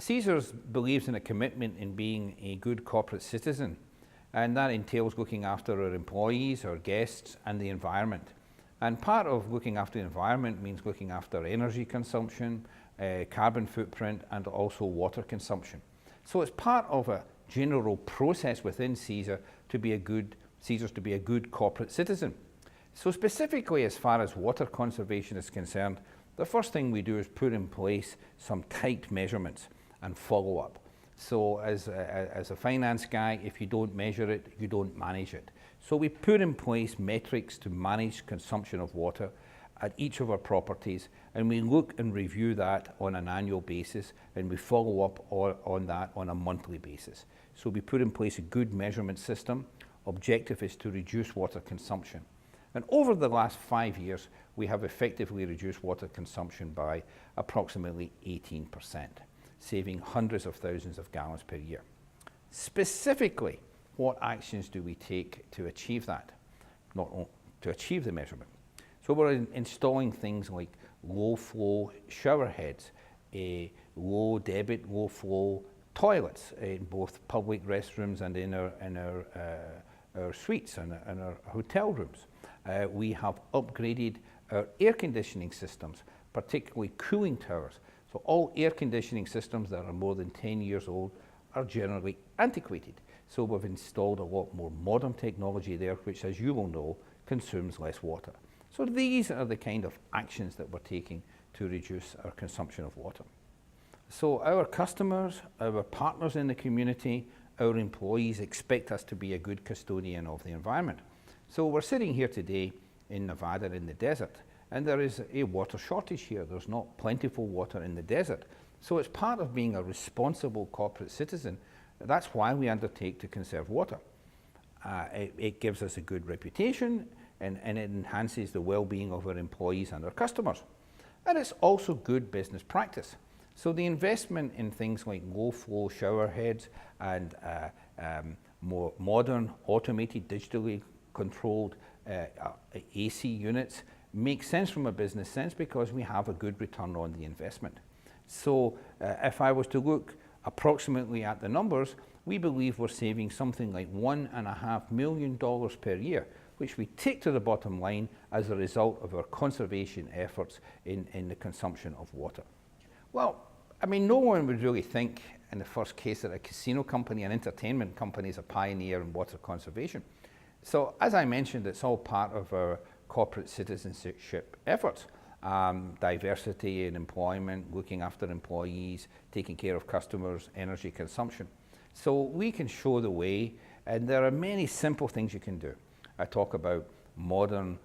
Caesars believes in a commitment in being a good corporate citizen, and that entails looking after our employees, our guests, and the environment. And part of looking after the environment means looking after energy consumption, carbon footprint, and also water consumption. So it's part of a general process within Caesars to be a good corporate citizen. So specifically, as far as water conservation is concerned, the first thing we do is put in place some tight measurements and follow up. So as a finance guy, if you don't measure it, you don't manage it. So we put in place metrics to manage consumption of water at each of our properties, and we look and review that on an annual basis, and we follow up on that on a monthly basis. So we put in place a good measurement system. Objective is to reduce water consumption. And over the last 5 years, we have effectively reduced water consumption by approximately 18%, saving hundreds of thousands of gallons per year. Specifically, what actions do we take to achieve that? To achieve the measurement. So we're installing things like low flow shower heads, low debit, low flow toilets in both public restrooms and in our suites and our hotel rooms. We have upgraded our air conditioning systems, particularly cooling towers. So all air conditioning systems that are more than 10 years old are generally antiquated. So we've installed a lot more modern technology there, which, as you will know, consumes less water. So these are the kind of actions that we're taking to reduce our consumption of water. So our customers, our partners in the community, our employees expect us to be a good custodian of the environment. So we're sitting here today in Nevada in the desert, and there is a water shortage here. There's not plentiful water in the desert. So it's part of being a responsible corporate citizen. That's why we undertake to conserve water. It gives us a good reputation, and it enhances the well-being of our employees and our customers. And it's also good business practice. So the investment in things like low-flow shower heads and more modern, automated, digitally controlled AC units makes sense from a business sense because we have a good return on the investment. So if I was to look approximately at the numbers, we believe we're saving something like $1.5 million per year, which we take to the bottom line as a result of our conservation efforts in the consumption of water. Well, I mean, no one would really think in the first case that a casino company, an entertainment company, is a pioneer in water conservation. So as I mentioned, it's all part of our corporate citizenship efforts. Diversity in employment, looking after employees, taking care of customers, energy consumption. So we can show the way, and there are many simple things you can do. I talk about modern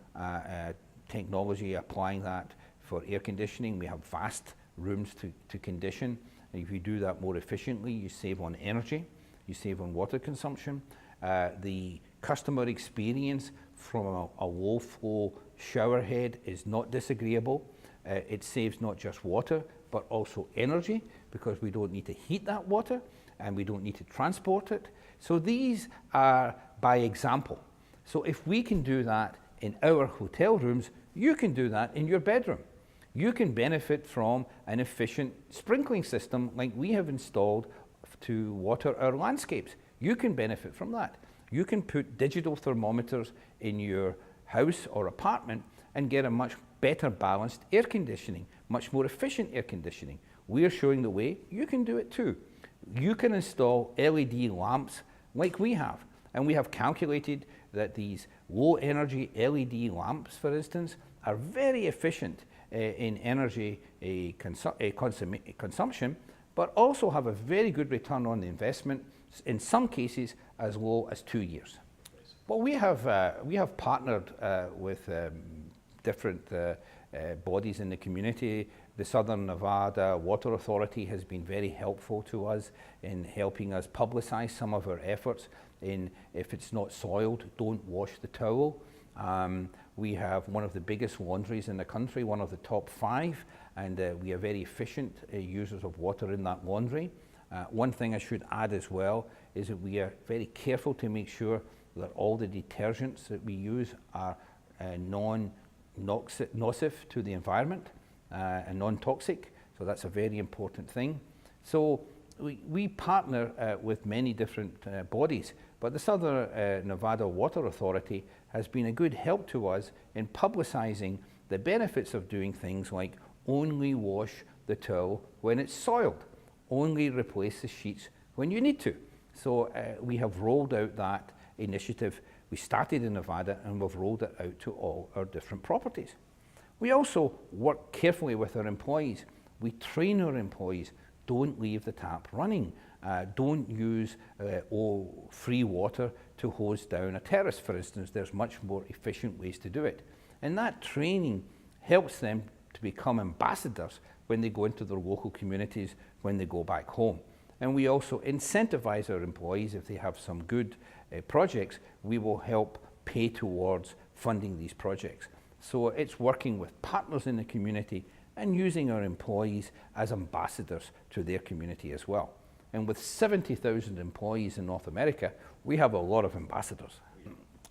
technology, applying that for air conditioning. We have vast rooms to condition. And if you do that more efficiently, you save on energy, you save on water consumption. The customer experience from a low flow shower head is not disagreeable. It saves not just water, but also energy, because we don't need to heat that water and we don't need to transport it. So these are by example. So if we can do that in our hotel rooms, you can do that in your bedroom. You can benefit from an efficient sprinkling system like we have installed to water our landscapes. You can benefit from that. You can put digital thermometers in your house or apartment and get a much better balanced air conditioning, much more efficient air conditioning. We are showing the way. You can do it too. You can install LED lamps like we have, and we have calculated that these low energy LED lamps, for instance, are very efficient in energy consumption, but also have a very good return on the investment, in some cases as low as 2 years. Well, we have partnered with different bodies in the community. The Southern Nevada Water Authority has been very helpful to us in helping us publicize some of our efforts in, if it's not soiled, don't wash the towel. We have one of the biggest laundries in the country, one of the top 5, and we are very efficient users of water in that laundry. One thing I should add as well is that we are very careful to make sure that all the detergents that we use are non-nocive to the environment and non-toxic, so that's a very important thing. So we partner with many different bodies, but the Southern Nevada Water Authority has been a good help to us in publicizing the benefits of doing things like only wash the towel when it's soiled, only replace the sheets when you need to. So we have rolled out that initiative. We started in Nevada and we've rolled it out to all our different properties. We also work carefully with our employees. We train our employees, don't leave the tap running. Don't use free water to hose down a terrace, for instance. There's much more efficient ways to do it. And that training helps them to become ambassadors when they go into their local communities, when they go back home. And we also incentivize our employees. If they have some good projects, we will help pay towards funding these projects. So it's working with partners in the community and using our employees as ambassadors to their community as well. And with 70,000 employees in North America, we have a lot of ambassadors.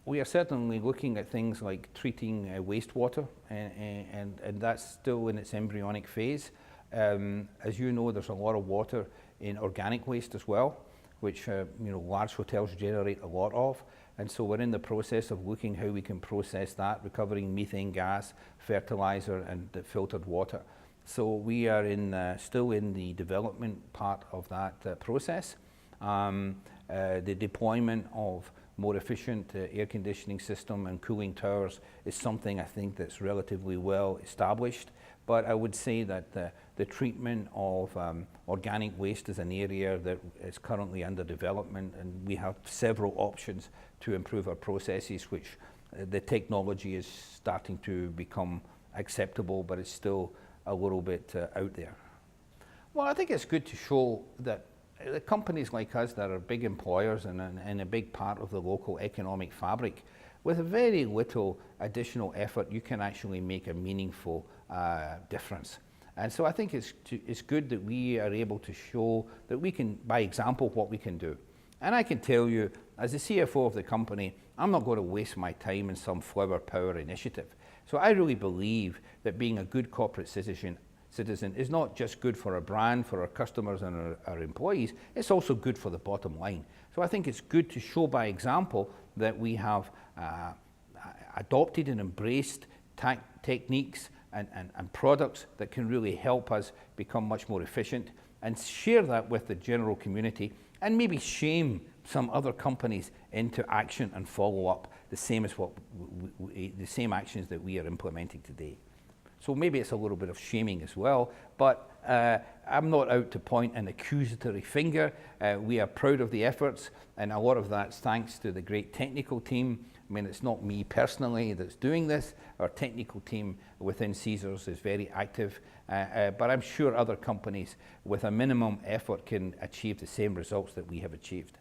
We are certainly looking at things like treating wastewater, and that's still in its embryonic phase. As you know, there's a lot of water in organic waste as well, which large hotels generate a lot of. And so we're in the process of looking how we can process that, recovering methane gas, fertilizer, and filtered water. So we are still in the development part of that process. The deployment of more efficient air conditioning system and cooling towers is something I think that's relatively well established. But I would say that the treatment of organic waste is an area that is currently under development, and we have several options to improve our processes, which the technology is starting to become acceptable, but it's still a little bit out there. Well, I think it's good to show that the companies like us that are big employers and a big part of the local economic fabric, with very little additional effort, you can actually make a meaningful difference. And so I think it's good that we are able to show that we can, by example, what we can do. And I can tell you, as the CFO of the company, I'm not going to waste my time in some flower power initiative. So I really believe that being a good corporate citizen is not just good for our brand, for our customers and our employees, it's also good for the bottom line. So I think it's good to show by example that we have adopted and embraced techniques and products that can really help us become much more efficient, and share that with the general community, and maybe shame some other companies into action and follow up the same actions that we are implementing today. So maybe it's a little bit of shaming as well, but I'm not out to point an accusatory finger. We are proud of the efforts, and a lot of that's thanks to the great technical team. I mean, it's not me personally that's doing this. Our technical team within Caesars is very active, but I'm sure other companies with a minimum effort can achieve the same results that we have achieved.